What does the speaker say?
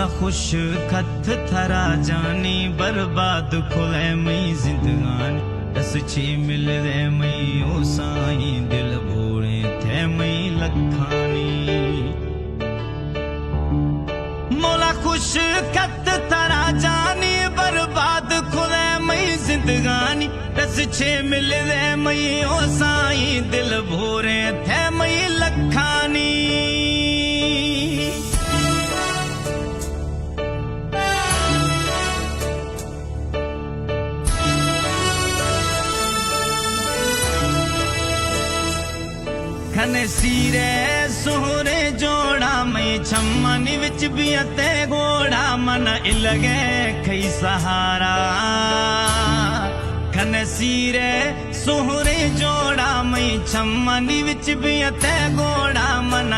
मौला खुश खत थरा जानी बर्बाद खुले मई जिंदगानी दस छी मिल रे मई ओ साईं दिल भोड़े थे मई लखानी मौला खुश खत थरा जानी बर्बाद खुले मई जिंदगानी दस छे मिल रे मई ओ साईं दिल भोरे थे मई लखानी खने सीरे सोहरे जोड़ा मई छम्मनी विच भी अते घोड़ा मन इलगे खई सहारा खने सीरे सोहरे जोड़ा मई छम्मनी विच भी अते घोड़ा मन